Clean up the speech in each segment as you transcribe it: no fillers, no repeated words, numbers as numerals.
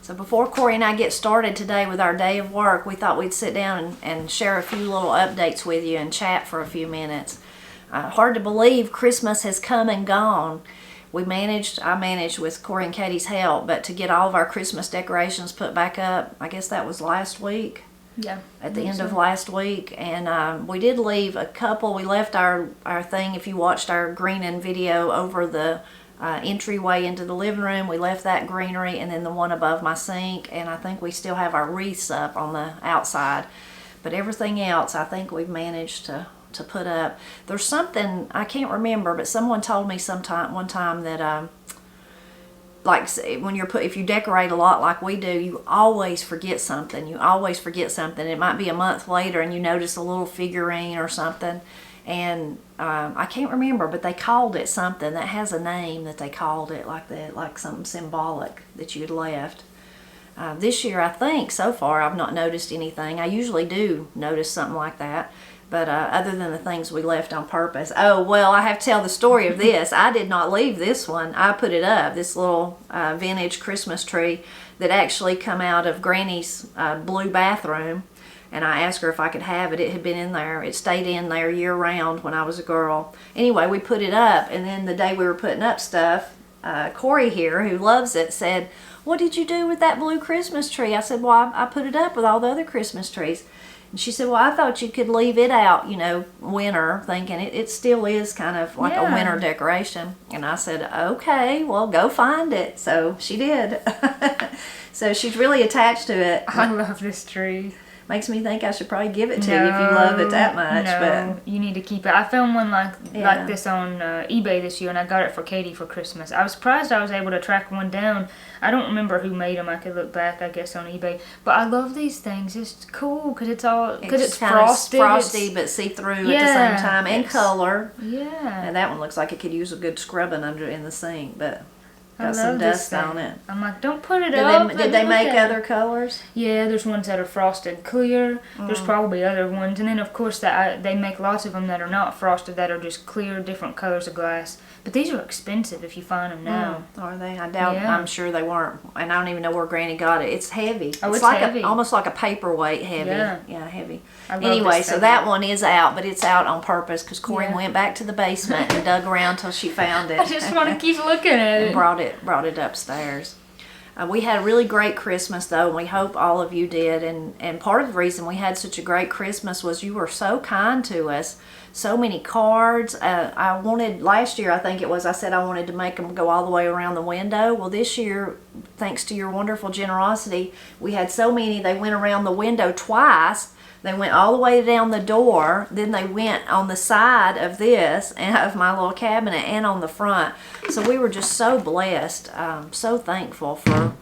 So before Corie and I get started today with our day of work, we thought we'd sit down and share a few little updates with you and chat for a few minutes. Hard to believe Christmas has come and gone. I managed with Corie and Katie's help, but to get all of our Christmas decorations put back up, I guess that was last week. Yeah. At the end of last week. And we did leave a couple. We left our thing, if you watched our greening video, over the entryway into the living room. We left that greenery, and then the one above my sink, and I think we still have our wreaths up on the outside. But everything else I think we've managed to put up. There's something, I can't remember, but someone told me one time that like when if you decorate a lot like we do, you always forget something. It might be a month later and you notice a little figurine or something. And I can't remember, but they called it something that has a name that they called it, like that, like something symbolic that you'd left. This year, I think, so far, I've not noticed anything. I usually do notice something like that, but other than the things we left on purpose. Oh, well, I have to tell the story of this. I did not leave this one. I put it up, this little vintage Christmas tree that actually come out of Granny's blue bathroom. And I asked her if I could have it. It had been in there. It stayed in there year round when I was a girl. Anyway, we put it up, and then the day we were putting up stuff, Corie here, who loves it, said, "What did you do with that blue Christmas tree?" I said, "Well, I put it up with all the other Christmas trees." And she said, "Well, I thought you could leave it out, winter," thinking it still is kind of like a winter decoration. And I said, "Okay, well, go find it." So she did. So she's really attached to it. I love this tree. Makes me think I should probably give it to you if you love it that much. No, you need to keep it. I found one like this on eBay this year, and I got it for Katie for Christmas. I was surprised I was able to track one down. I don't remember who made them. I could look back, I guess, on eBay. But I love these things. It's cool because it's frosted. Frosty, but see-through at the same time, and color. Yeah. And that one looks like it could use a good scrubbing in the sink, but got I some dust on it. I'm like, don't put it up. Did they make other colors? Yeah, there's ones that are frosted clear. There's probably other ones. And then, of course, they make lots of them that are not frosted, that are just clear, different colors of glass. But these are expensive if you find them now. Are they? I doubt. Yeah. I'm sure they weren't. And I don't even know where Granny got it. It's heavy. Oh, it's like heavy. Almost like a paperweight heavy. Yeah, heavy. Anyway, so that one is out, but it's out on purpose because Corie went back to the basement and dug around till she found it. I just want to keep looking at it. And brought it upstairs. We had a really great Christmas, though, and we hope all of you did. And part of the reason we had such a great Christmas was you were so kind to us. So many cards. Last year, I think it was, I said I wanted to make them go all the way around the window. Well, this year, thanks to your wonderful generosity, we had so many, they went around the window twice. They went all the way down the door, then they went on the side of this, of my little cabinet, and on the front. So we were just so blessed, so thankful for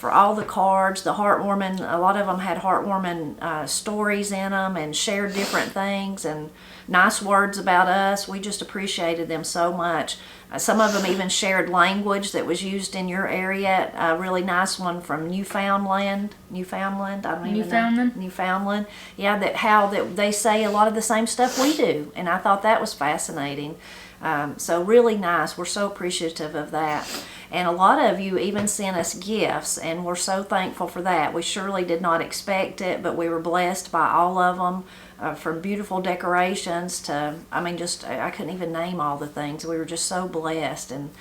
all the cards, the heartwarming, a lot of them had heartwarming stories in them and shared different things and nice words about us. We just appreciated them so much. Some of them even shared language that was used in your area. A really nice one from Newfoundland. I don't even know. Newfoundland. Yeah, how they say a lot of the same stuff we do, and I thought that was fascinating. So really nice. We're so appreciative of that. And a lot of you even sent us gifts, and we're so thankful for that. We surely did not expect it, but we were blessed by all of them. From beautiful decorations to, I couldn't even name all the things. We were just so blessed and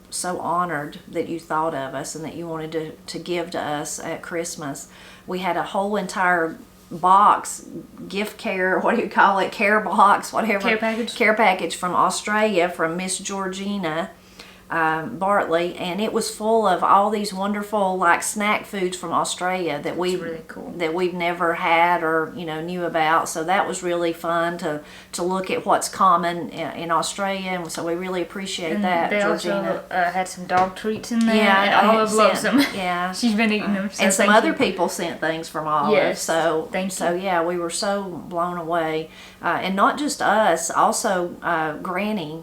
so honored that you thought of us and that you wanted to give to us at Christmas. We had a whole entire box, care box, whatever. Care package from Australia from Miss Georgina Bartley, and it was full of all these wonderful snack foods from Australia that we've never had or knew about. So that was really fun to look at what's common in Australia, and so we really appreciate that. They Georgina also had some dog treats in there. Yeah, and Olive loves them. Yeah, she's been eating them. So and some other people sent things from Olive. Yes, so yeah, we were so blown away, and not just us, also Granny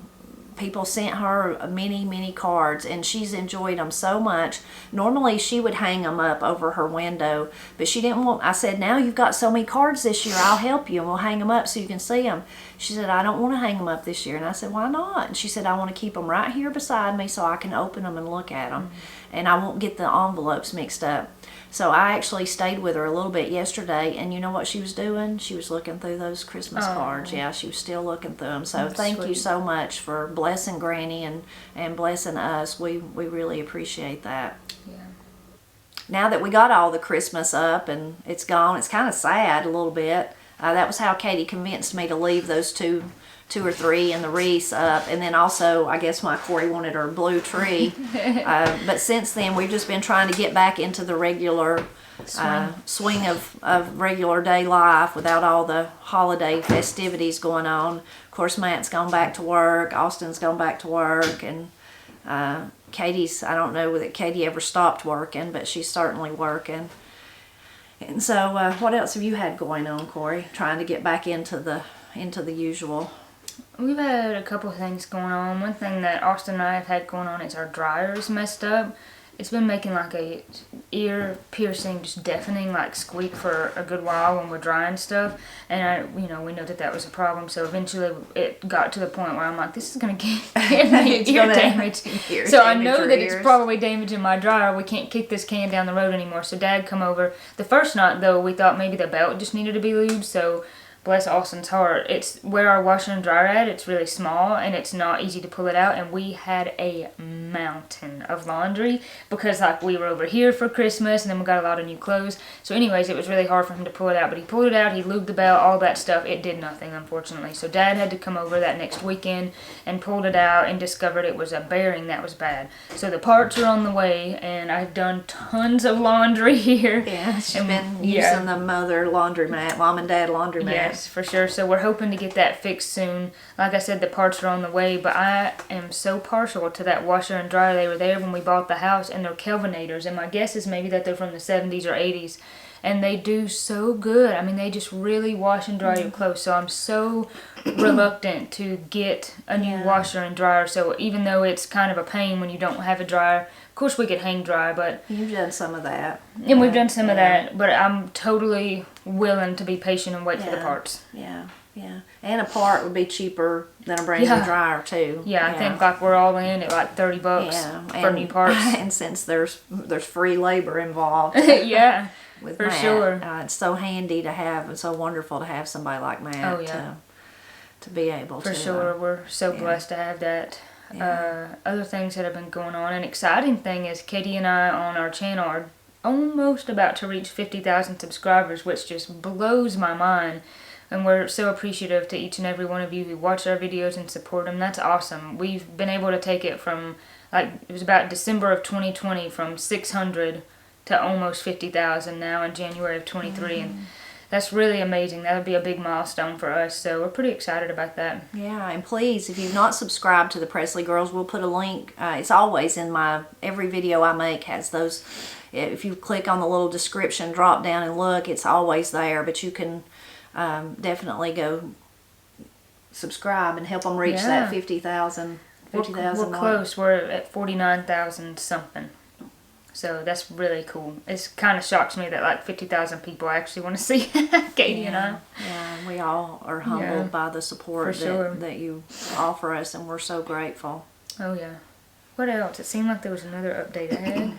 people sent her many cards, and she's enjoyed them so much. Normally she would hang them up over her window, but she didn't want. I said, now you've got so many cards this year, I'll help you and we'll hang them up so you can see them. She said, I don't want to hang them up this year. And I said, why not? And she said, I want to keep them right here beside me so I can open them and look at them, and I won't get the envelopes mixed up. So I actually stayed with her a little bit yesterday, and you know what she was doing? She was looking through those Christmas cards. Yeah, she was still looking through them. So thank you so much for blessing Granny and blessing us. We really appreciate that. Yeah. Now that we got all the Christmas up and it's gone, it's kind of sad a little bit. That was how Katie convinced me to leave those two or three in the wreaths up, and then also I guess why Corie wanted her blue tree. But since then we've just been trying to get back into the regular swing of regular day life without all the holiday festivities going on. Of course, Matt's gone back to work, Austin's gone back to work, and Katie's, I don't know that Katie ever stopped working, but she's certainly working. And so what else have you had going on, Corie, trying to get back into the usual? We've had a couple of things going on. One thing that Austin and I have had going on is our dryer is messed up. It's been making like a ear piercing, just deafening like squeak for a good while when we're drying stuff. And we know that was a problem. So eventually it got to the point where I'm like, this is gonna give me ear damage. So I know that it's probably damaging my dryer. We can't kick this can down the road anymore. So Dad come over. The first night though, we thought maybe the belt just needed to be lubed. So bless Austin's heart, it's where our washer and dryer at, it's really small and it's not easy to pull it out, and we had a mountain of laundry because like we were over here for Christmas and then we got a lot of new clothes. So anyways, it was really hard for him to pull it out, but he pulled it out, he lubed the belt, all that stuff. It did nothing, unfortunately. So Dad had to come over that next weekend and pulled it out and discovered it was a bearing that was bad. So the parts are on the way, and I've done tons of laundry here. Yeah, she's been using the mother laundromat, mom and dad laundromat. Yes, for sure. So we're hoping to get that fixed soon. Like I said, the parts are on the way, but I am so partial to that washer and dryer. They were there when we bought the house, and they're Kelvinators, and my guess is maybe that they're from the 70s or 80s, and they do so good. I mean, they just really wash and dry your clothes, so I'm so reluctant to get a new washer and dryer. So even though it's kind of a pain when you don't have a dryer, of course we could hang dry, but you've done some of that, and we've done some of that, but I'm totally willing to be patient and wait for the parts. Yeah, and a part would be cheaper than a brand new dryer too. Yeah, I think like we're all in at like $30 for new parts. And since there's free labor involved. Yeah, with for Matt, sure. It's so handy to have, and so wonderful to have somebody like Matt to be able to. For sure, we're so blessed to have that. Other things that have been going on, an exciting thing is Katie and I on our channel are almost about to reach 50,000 subscribers, which just blows my mind. And we're so appreciative to each and every one of you who watch our videos and support them. That's awesome. We've been able to take it from, like, it was about December of 2020, from 600 to almost 50,000 now in January of 23. And that's really amazing. That would be a big milestone for us. So we're pretty excited about that. Yeah, and please, if you've not subscribed to the Pressley Girls, we'll put a link. It's always in every video I make has those. If you click on the little description, drop down and look, it's always there. But you can definitely go subscribe and help them reach that 50,000 We're mark. close. We're at 49,000 something. So that's really cool. It kind of shocks me that like 50,000 people actually want to see Katie and I. Yeah, we all are humbled by the support that you offer us, and we're so grateful. Oh yeah. What else? It seemed like there was another update I had.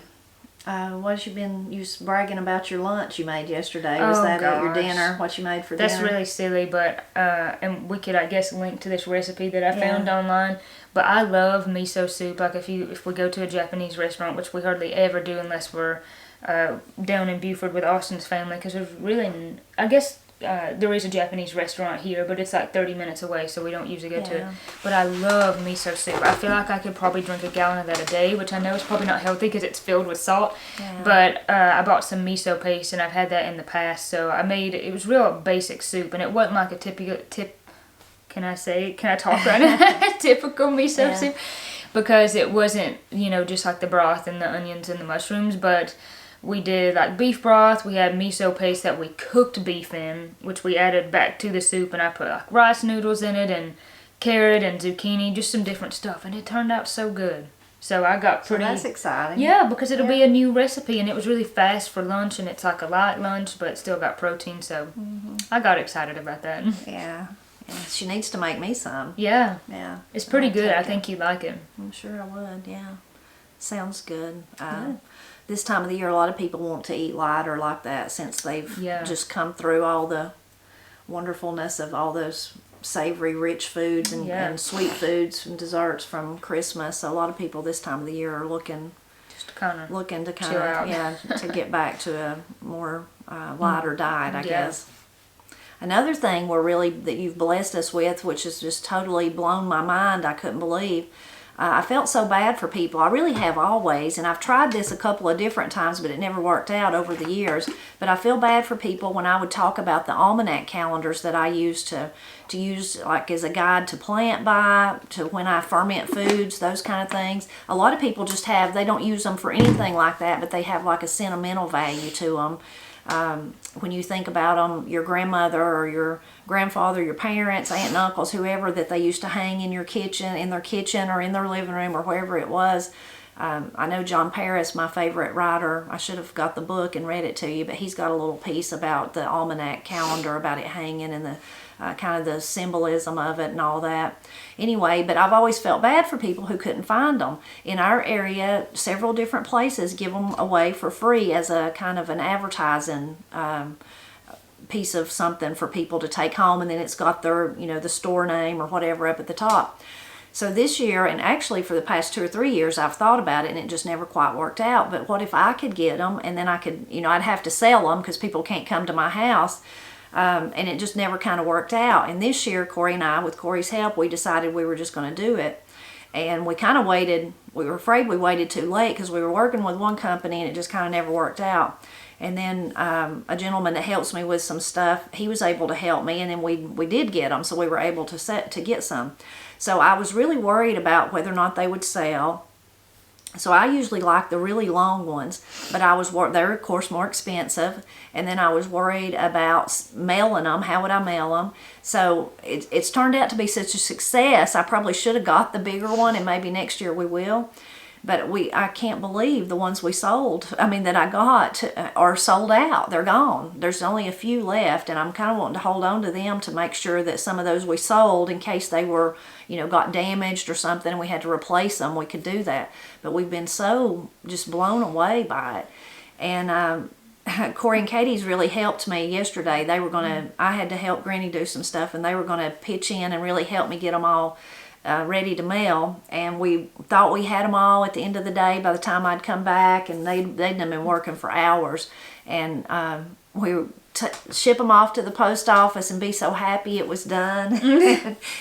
What you was bragging about your lunch you made yesterday? Was that at your dinner? What you made for dinner? That's really silly, but and we could, I guess, link to this recipe that I found online. But I love miso soup. Like if we go to a Japanese restaurant, which we hardly ever do unless we're down in Beaufort with Austin's family, because there's really, I guess. There is a Japanese restaurant here, but it's like 30 minutes away, so we don't usually go to it. But I love miso soup. I feel like I could probably drink a gallon of that a day, which I know is probably not healthy because it's filled with salt. But I bought some miso paste, and I've had that in the past. So I made it was real basic soup, and it wasn't like a typical Can I talk right now? Typical miso soup, because it wasn't just like the broth and the onions and the mushrooms, but. We did like beef broth, we had miso paste that we cooked beef in, which we added back to the soup, and I put like rice noodles in it and carrot and zucchini, just some different stuff, and it turned out so good. So I got pretty... So that's exciting. Yeah, because it'll be a new recipe, and it was really fast for lunch, and it's like a light lunch, but still got protein, so I got excited about that. Yeah. She needs to make me some. Yeah. Yeah. It's pretty good. I think you'd like it. I'm sure I would, yeah. Sounds good. This time of the year, a lot of people want to eat lighter like that since they've just come through all the wonderfulness of all those savory, rich foods and sweet foods and desserts from Christmas. So a lot of people this time of the year are looking to kind of to get back to a more lighter diet, I guess. Another thing that you've blessed us with, which has just totally blown my mind, I couldn't believe. I felt so bad for people. I really have always, and I've tried this a couple of different times, but it never worked out over the years. But I feel bad for people when I would talk about the almanac calendars that I use to use like as a guide to plant by, to when I ferment foods, those kind of things. A lot of people just they don't use them for anything like that, but they have like a sentimental value to them. When you think about them, your grandmother or your grandfather, your parents, aunt and uncles, whoever that they used to hang in their kitchen or in their living room or wherever it was. I know John Paris, my favorite writer, I should have got the book and read it to you, but he's got a little piece about the almanac calendar, about it hanging and the kind of the symbolism of it and all that. Anyway, but I've always felt bad for people who couldn't find them. In our area, several different places give them away for free as a kind of an advertising piece of something for people to take home, and then it's got their, the store name or whatever up at the top. So this year, and actually for the past 2 or 3 years, I've thought about it and it just never quite worked out. But what if I could get them and then I could, I'd have to sell them because people can't come to my house. And it just never kind of worked out. And this year, Corie and I, with Corie's help, we decided we were just going to do it. And we kind of waited. We were afraid we waited too late because we were working with one company and it just kind of never worked out. And then a gentleman that helps me with some stuff, he was able to help me, and then we did get them, so we were able to get some. So I was really worried about whether or not they would sell. So I usually like the really long ones, but they're of course more expensive, and then I was worried about mailing them. How would I mail them? So it's turned out to be such a success. I probably should have got the bigger one, and maybe next year we will. But I can't believe the ones we sold, that I got, are sold out. They're gone. There's only a few left, and I'm kind of wanting to hold on to them to make sure that some of those we sold, in case they were, got damaged or something and we had to replace them, we could do that. But we've been so just blown away by it. And Corie and Katie's really helped me yesterday. They were I had to help Granny do some stuff, and they were going to pitch in and really help me get them all ready to mail. And we thought we had them all at the end of the day by the time I'd come back, and they'd been working for hours. And we ship them off to the post office and be so happy it was done.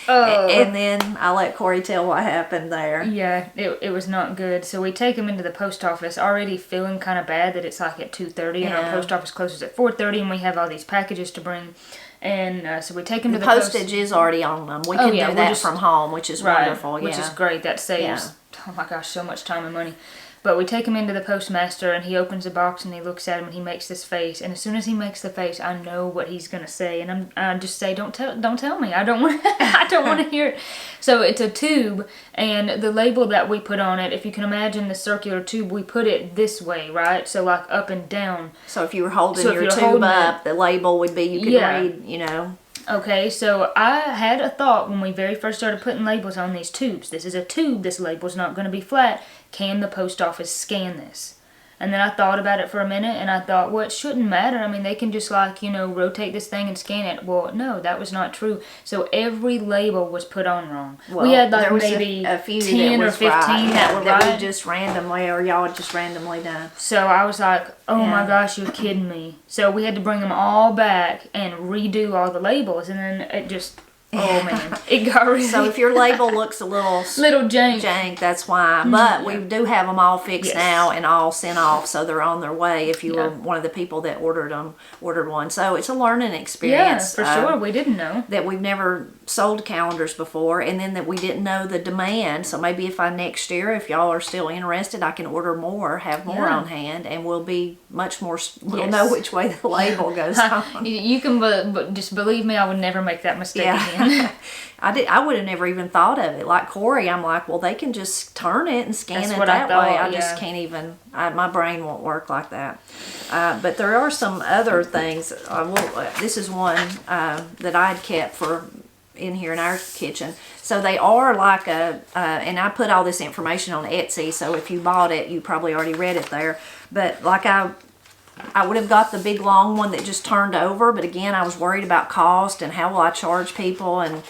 And then I let Corie tell what happened there. Yeah, it was not good. So we take them into the post office already feeling kind of bad that it's like at 2:30 and our post office closes at 4:30, and we have all these packages to bring. And so we take them to the postage is already on them. We can do that from home, which is wonderful. Which is great. That saves, oh my gosh, so much time and money. But we take him into the postmaster, and he opens the box and he looks at him and he makes this face. And as soon as he makes the face, I know what he's gonna say, and I just say, don't tell me. I don't want to hear it. So it's a tube, and the label that we put on it, if you can imagine the circular tube, we put it this way, right? So like up and down. So if you were holding your tube up, the label would be, you could read, Okay, so I had a thought when we very first started putting labels on these tubes. This is a tube. This label's not going to be flat. Can the post office scan this? And then I thought about it for a minute, and I thought, well, it shouldn't matter. They can just rotate this thing and scan it. Well, no, that was not true. So every label was put on wrong. Well, we had there was maybe a few 10 or 15 that were right. We just randomly, or y'all had just randomly done. So I was like, oh my gosh, you're kidding me. So we had to bring them all back and redo all the labels, and then it just... Oh man, it got really... So if your label looks a little jank, that's why. But we do have them all fixed now and all sent off, so they're on their way if you were one of the people that ordered one. So it's a learning experience. Yeah, for sure. We didn't know. That we've never sold calendars before, and then that we didn't know the demand. So maybe next year, if y'all are still interested, I can order more, have more on hand, and we'll be much more... We'll know which way the label goes on. You can just believe me, I would never make that mistake again. I would have never even thought of it. Like Corie, I'm like, well, they can just turn it and scan That's it what I that way. thought, I just can't even. My brain won't work like that. But there are some other things. This is one that I'd kept for in here in our kitchen. So they are like and I put all this information on Etsy. So if you bought it, you probably already read it there. But like I would have got the big long one that just turned over, but again, I was worried about cost and how will I charge people and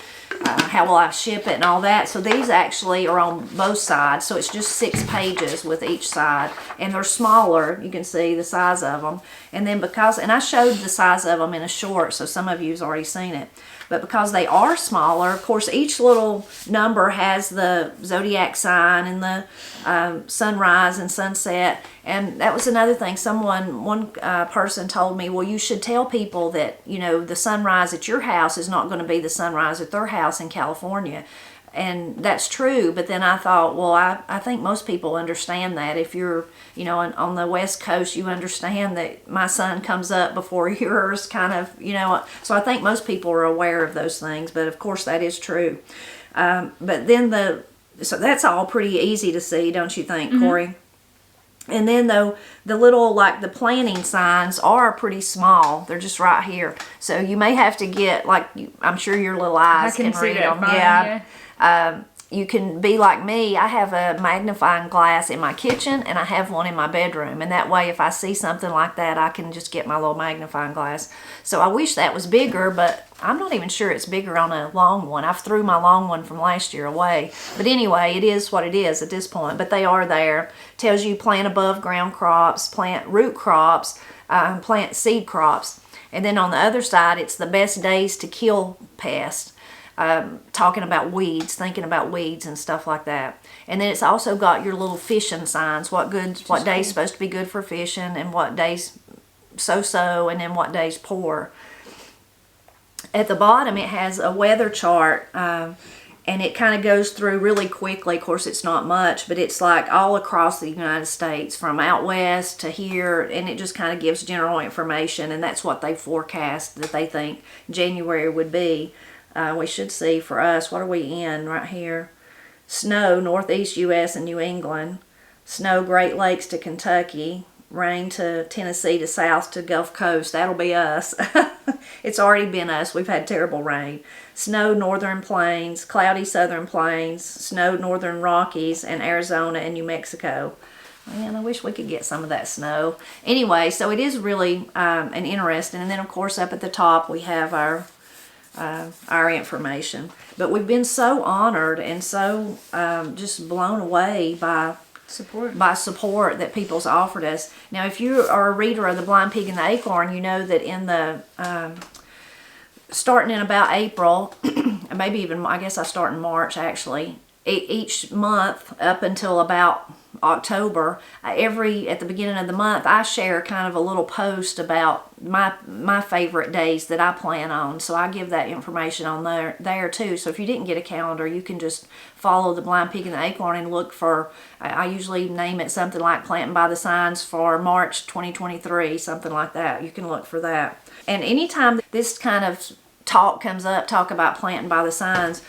how will I ship it and all that. So these actually are on both sides, so it's just 6 pages with each side, and they're smaller. You can see the size of them. And then and I showed the size of them in a short, so some of you's already seen it. But because they are smaller, of course, each little number has the zodiac sign and the sunrise and sunset. And that was another thing. One person told me, well, you should tell people that, you know, the sunrise at your house is not going to be the sunrise at their house in California. And that's true, but then I thought, well, I think most people understand that. If you're, you know, on the West Coast, you understand that my sun comes up before yours, kind of, you know. So I think most people are aware of those things, but of course that is true. But then so that's all pretty easy to see, don't you think, Corie? And then though, the little, like the planting signs are pretty small. They're just right here. So you may have to get, like, I'm sure your little eyes can read them. Yeah. You can be like me. I have a magnifying glass in my kitchen and I have one in my bedroom, and that way if I see something like that, I can just get my little magnifying glass. So I wish that was bigger, but I'm not even sure it's bigger on a long one. I've threw my long one from last year away. But anyway, it is what it is at this point, but they are there. Tells you plant above ground crops, plant root crops, plant seed crops. And then on the other side, it's the best days to kill pests. Talking about weeds, thinking about weeds and stuff like that. And then it's also got your little fishing signs, what day's supposed to be good for fishing and what days so-so, and then what days poor. At the bottom it has a weather chart, and it kind of goes through really quickly. Of course it's not much, but it's like all across the United States from out west to here, and it just kind of gives general information, and that's what they forecast that they think January would be. We should see for us, what are we in right here? Snow, Northeast U.S. and New England. Snow, Great Lakes to Kentucky. Rain to Tennessee to South to Gulf Coast. That'll be us. It's already been us. We've had terrible rain. Snow, Northern Plains. Cloudy, Southern Plains. Snow, Northern Rockies and Arizona and New Mexico. Man, I wish we could get some of that snow. Anyway, so it is really an interesting. And then, of course, up at the top we have our information. But we've been so honored and so just blown away by support that people's offered us. Now, if you are a reader of The Blind Pig and the Acorn, you know that in the starting in about April, maybe even, I guess I start in March actually, each month up until about October, at the beginning of the month, I share kind of a little post about my favorite days that I plan on. So I give that information on there too. So if you didn't get a calendar, you can just follow The Blind Pig and the Acorn and look for, I usually name it something like Planting by the Signs for March 2023, something like that. You can look for that. And anytime this kind of talk comes up, talk about planting by the signs,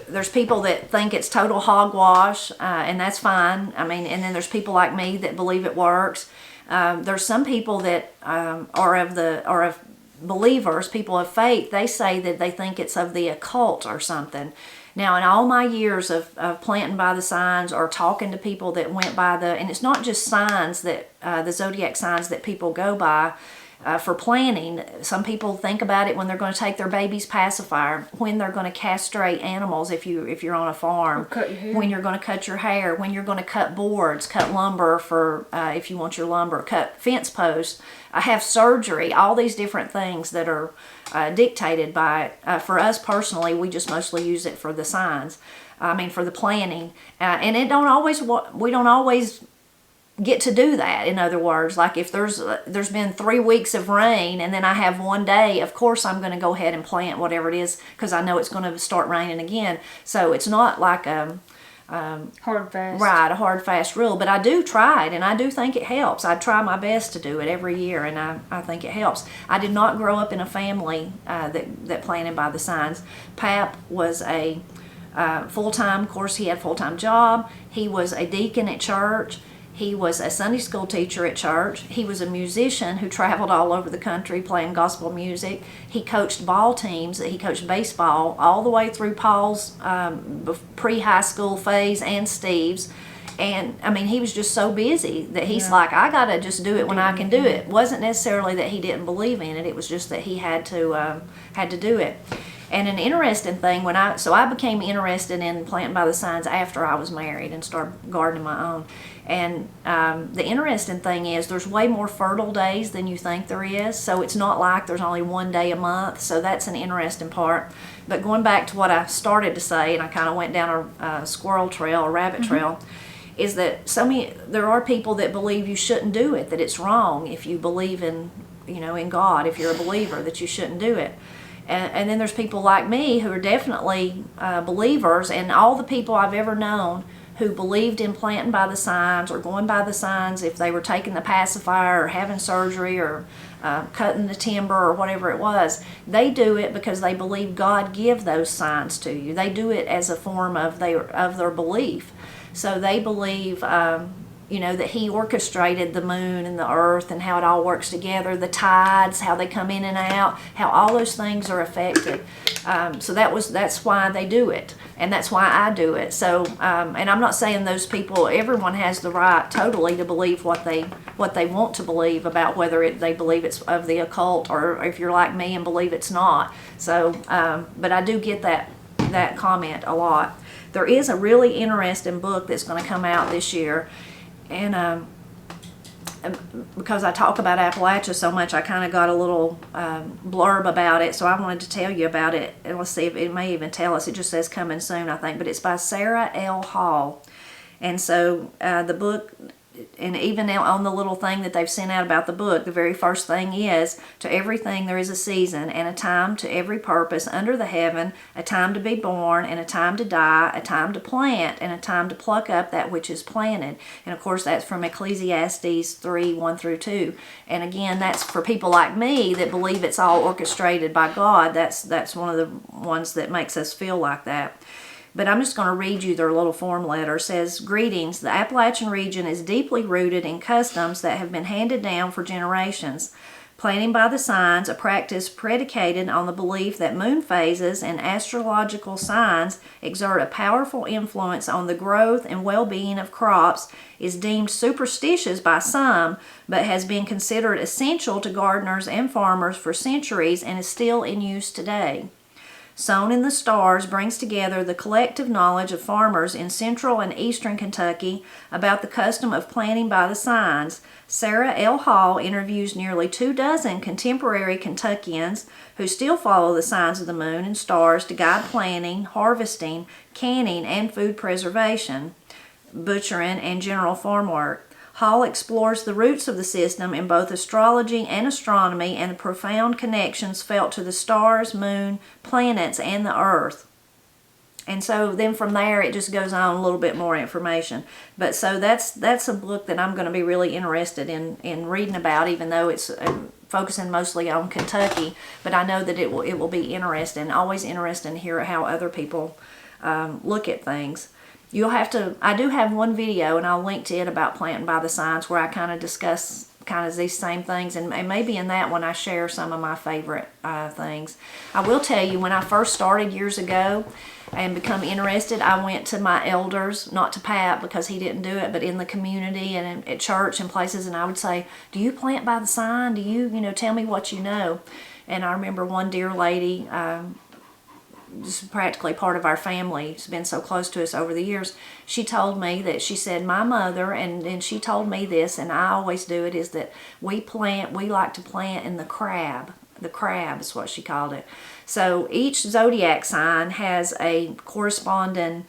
there's people that think it's total hogwash, and that's fine. I mean, and then there's people like me that believe it works. There's some people that are of believers, people of faith. They say that they think it's of the occult or something. Now, in all my years of planting by the signs or talking to people that went by and it's not just signs that the zodiac signs that people go by. For planning, some people think about it when they're going to take their baby's pacifier, when they're going to castrate animals if you're on a farm, when you're going to cut your hair, when you're going to cut boards, cut lumber for if you want your lumber, cut fence posts, have surgery, all these different things that are dictated by it. For us personally, we just mostly use it for the signs. I mean, for the planning, and we don't always get to do that. In other words, like if there's been 3 weeks of rain and then I have one day, of course I'm going to go ahead and plant whatever it is because I know it's going to start raining again. So it's not like hard fast. Right, a hard fast rule. But I do try it, and I do think it helps. I try my best to do it every year, and I think it helps. I did not grow up in a family that planted by the signs. Pap was a full-time, of course he had a full-time job. He was a deacon at church. He was a Sunday school teacher at church. He was a musician who traveled all over the country playing gospel music. He coached ball teams. He coached baseball all the way through Paul's pre-high school phase and Steve's. And, I mean, he was just so busy that he's like, I got to just do it when I can do it. It wasn't necessarily that he didn't believe in it. It was just that he had to do it. And an interesting thing, I became interested in planting by the signs after I was married and started gardening my own. And the interesting thing is there's way more fertile days than you think there is. So it's not like there's only one day a month. So that's an interesting part. But going back to what I started to say, and I kind of went down a squirrel trail, a rabbit trail, is that there are people that believe you shouldn't do it, that it's wrong if you believe in God, if you're a believer, that you shouldn't do it. And then there's people like me who are definitely believers, and all the people I've ever known who believed in planting by the signs or going by the signs, if they were taking the pacifier or having surgery or cutting the timber or whatever it was, they do it because they believe God give those signs to you. They do it as a form of their belief. So they believe that he orchestrated the moon and the earth and how it all works together, the tides, how they come in and out, how all those things are affected. So that's why they do it, and that's why I do it. So, and I'm not saying those people, everyone has the right totally to believe what they want to believe about whether they believe it's of the occult or if you're like me and believe it's not. So, but I do get that comment a lot. There is a really interesting book that's going to come out this year. And because I talk about Appalachia so much, I kind of got a little blurb about it, so I wanted to tell you about it. And let's see if it may even tell us. It just says coming soon, I think. But it's by Sarah L. Hall. And so the book, and even on the little thing that they've sent out about the book, the very first thing is, to everything there is a season, and a time to every purpose under the heaven, a time to be born, and a time to die, a time to plant, and a time to pluck up that which is planted. And of course that's from Ecclesiastes 3:1-2. And again, that's for people like me that believe it's all orchestrated by God. That's one of the ones that makes us feel like that. But I'm just going to read you their little form letter. It says, "Greetings. The Appalachian region is deeply rooted in customs that have been handed down for generations. Planting by the signs, a practice predicated on the belief that moon phases and astrological signs exert a powerful influence on the growth and well-being of crops, is deemed superstitious by some, but has been considered essential to gardeners and farmers for centuries and is still in use today. Sown in the Stars brings together the collective knowledge of farmers in central and eastern Kentucky about the custom of planting by the signs. Sarah L. Hall interviews nearly 24 contemporary Kentuckians who still follow the signs of the moon and stars to guide planting, harvesting, canning, and food preservation, butchering, and general farm work. Hall explores the roots of the system in both astrology and astronomy and the profound connections felt to the stars, moon, planets, and the earth." And so then from there it just goes on a little bit more information. But so that's a book that I'm going to be really interested in reading about, even though it's focusing mostly on Kentucky. But I know that it will be interesting, always interesting to hear how other people look at things. I do have one video, and I'll link to it, about planting by the signs, where I kind of discuss these same things, and maybe in that one I share some of my favorite things. I will tell you, when I first started years ago and become interested, I went to my elders, not to Pat because he didn't do it, but in the community and at church and places, and I would say, "Do you plant by the sign? Do you tell me what you know?" And I remember one dear lady, just practically part of our family, it's been so close to us over the years, she told me that, she said, "My mother," and she told me this, and I always do it, is that we like to plant in the crab is what she called it. So each zodiac sign has a corresponding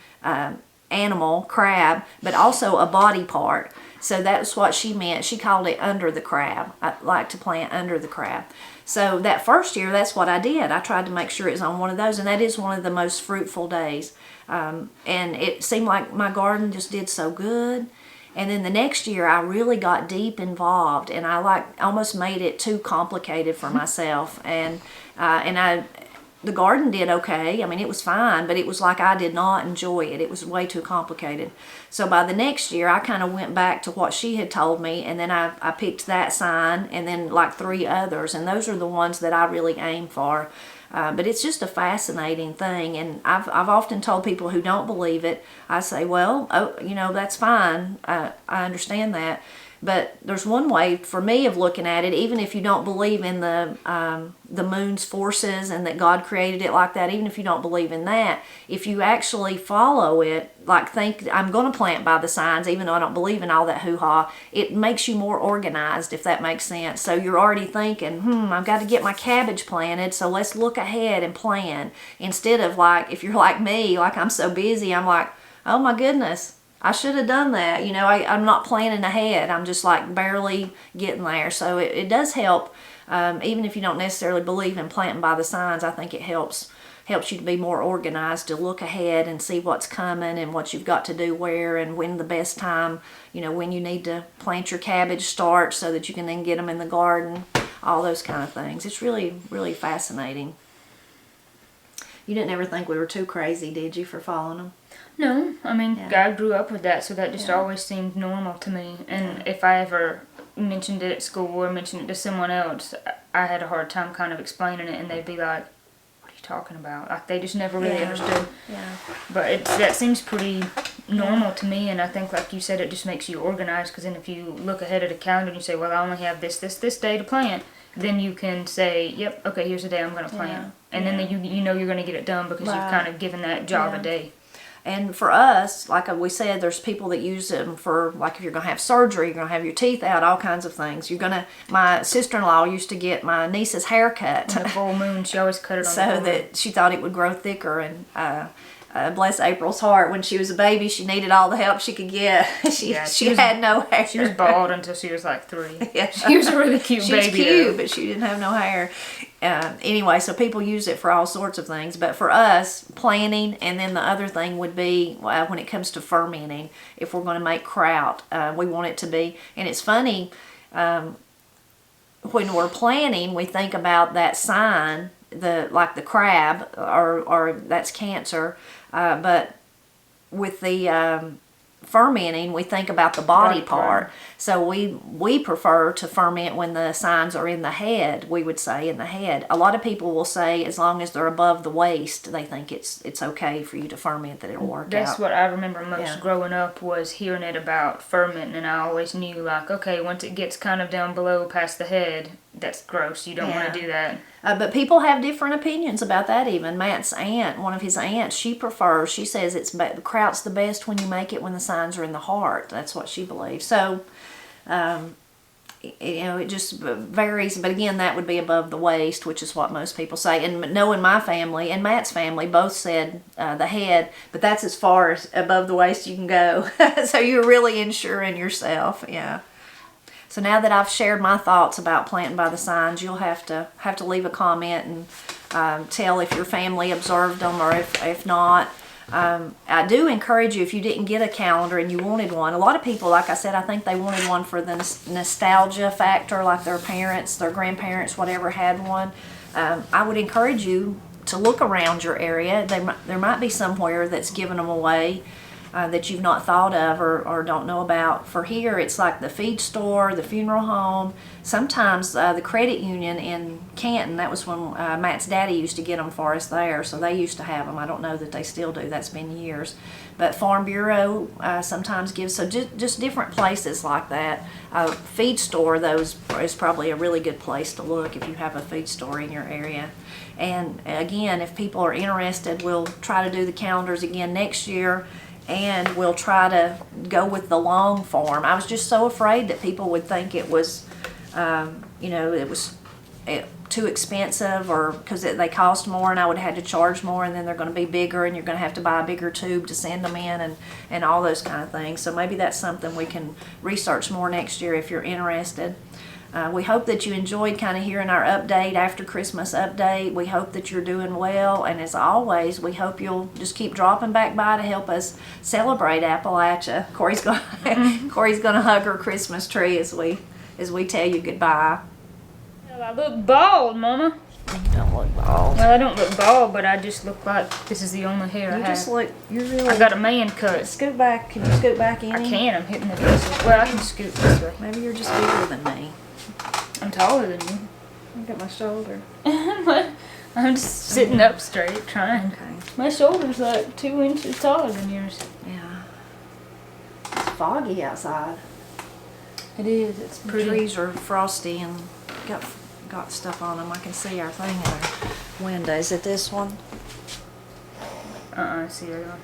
animal, crab, but also a body part. So that's what she meant. She called it under the crab. I like to plant under the crab. So that first year, that's what I did. I tried to make sure it was on one of those, and that is one of the most fruitful days. And it seemed like my garden just did so good. And then the next year, I really got deep involved, and I almost made it too complicated for myself. And the garden did okay. I mean, it was fine, but it was like I did not enjoy it. It was way too complicated. So by the next year, I kind of went back to what she had told me, and then I picked that sign and then like 3 others, and those are the ones that I really aim for. But it's just a fascinating thing, and I've often told people who don't believe it, I say, well, that's fine. I understand that. But there's one way for me of looking at it, even if you don't believe in the moon's forces and that God created it like that, even if you don't believe in that, if you actually follow it, like think, I'm going to plant by the signs, even though I don't believe in all that hoo-ha, it makes you more organized, if that makes sense. So you're already thinking, I've got to get my cabbage planted, so let's look ahead and plan. Instead of like, if you're like me, like I'm so busy, I'm like, oh my goodness, I should have done that. I'm not planning ahead. I'm just like barely getting there. So it does help, even if you don't necessarily believe in planting by the signs. I think it helps you to be more organized, to look ahead and see what's coming and what you've got to do where, and when the best time, when you need to plant your cabbage starts so that you can then get them in the garden, all those kind of things. It's really, really fascinating. You didn't ever think we were too crazy, did you, for following them? No, I mean, I grew up with that, so that just always seemed normal to me. And if I ever mentioned it at school or mentioned it to someone else, I had a hard time kind of explaining it, and they'd be like, what are you talking about? Like, they just never really understood. Yeah. But that seems pretty normal to me, and I think, like you said, it just makes you organized, because then if you look ahead at a calendar and you say, well, I only have this day to plant, then you can say, yep, okay, here's the day I'm going to plant. And then you know you're going to get it done because you've kind of given that job a day. And for us, like we said, there's people that use them for, like, if you're going to have surgery, you're going to have your teeth out, all kinds of things. My sister-in-law used to get my niece's hair cut. On the full moon, she always cut it on the full moon. So that she thought it would grow thicker. And bless April's heart, when she was a baby, she needed all the help she could get. She had no hair. She was bald until she was like 3. Yeah. She was a really cute baby. She was cute, but she didn't have no hair. Anyway, so people use it for all sorts of things. But for us, planting, and then the other thing would be when it comes to fermenting, if we're going to make kraut, we want it to be. And it's funny, when we're planting, we think about that sign, like the crab, or that's Cancer. But with the fermenting, we think about the body part. So we prefer to ferment when the signs are in the head, we would say in the head. A lot of people will say as long as they're above the waist, they think it's okay for you to ferment, that it'll work out. That's what I remember most growing up, was hearing it about fermenting, and I always knew, like, okay, once it gets kind of down below past the head, that's gross. You don't want to do that. But people have different opinions about that even. Matt's aunt, one of his aunts, she says the kraut's the best when you make it when the signs are in the heart. That's what she believes. So, it just varies. But again, that would be above the waist, which is what most people say. And knowing my family and Matt's family both said the head, but that's as far as above the waist you can go. So you're really insuring yourself, yeah. So now that I've shared my thoughts about planting by the signs, you'll have to leave a comment and tell if your family observed them, or if not. I do encourage you, if you didn't get a calendar and you wanted one, a lot of people, like I said, I think they wanted one for the nostalgia factor, like their parents, their grandparents, whatever, had one. I would encourage you to look around your area. There might be somewhere that's giving them away. That you've not thought of or don't know about. For here, it's like the feed store, the funeral home, sometimes the credit union in Canton. That was when Matt's daddy used to get them for us there, so they used to have them. I don't know that they still do. That's been years. But Farm Bureau sometimes gives, so just different places like that. Feed store, is probably a really good place to look if you have a feed store in your area. And again, if people are interested, we'll try to do the calendars again next year. And we'll try to go with the long form. I was just so afraid that people would think it was, it was too expensive, or because they cost more and I would have had to charge more, and then they're going to be bigger and you're going to have to buy a bigger tube to send them in, and all those kind of things. So maybe that's something we can research more next year if you're interested. We hope that you enjoyed kind of hearing our update, after Christmas update. We hope that you're doing well, and as always, we hope you'll just keep dropping back by to help us celebrate Appalachia. Corey's going to hug her Christmas tree as we tell you goodbye. Well, I look bald, Mama. You don't look bald. Well, I don't look bald, but I just look like this is the only hair I have. You're really. I got a man cut. Scoot back. Can you scoot back in? I can. I'm hitting the pieces. Well, I can scoot this way. Maybe you're just bigger than me. I'm taller than you. Look at my shoulder. I'm just sitting up straight, trying. Okay. My shoulder's like 2 inches taller than yours. Yeah. It's foggy outside. It is. It's The pretty. trees are frosty and got stuff on them. I can see our thing in our window. Is it this one? I see the other one.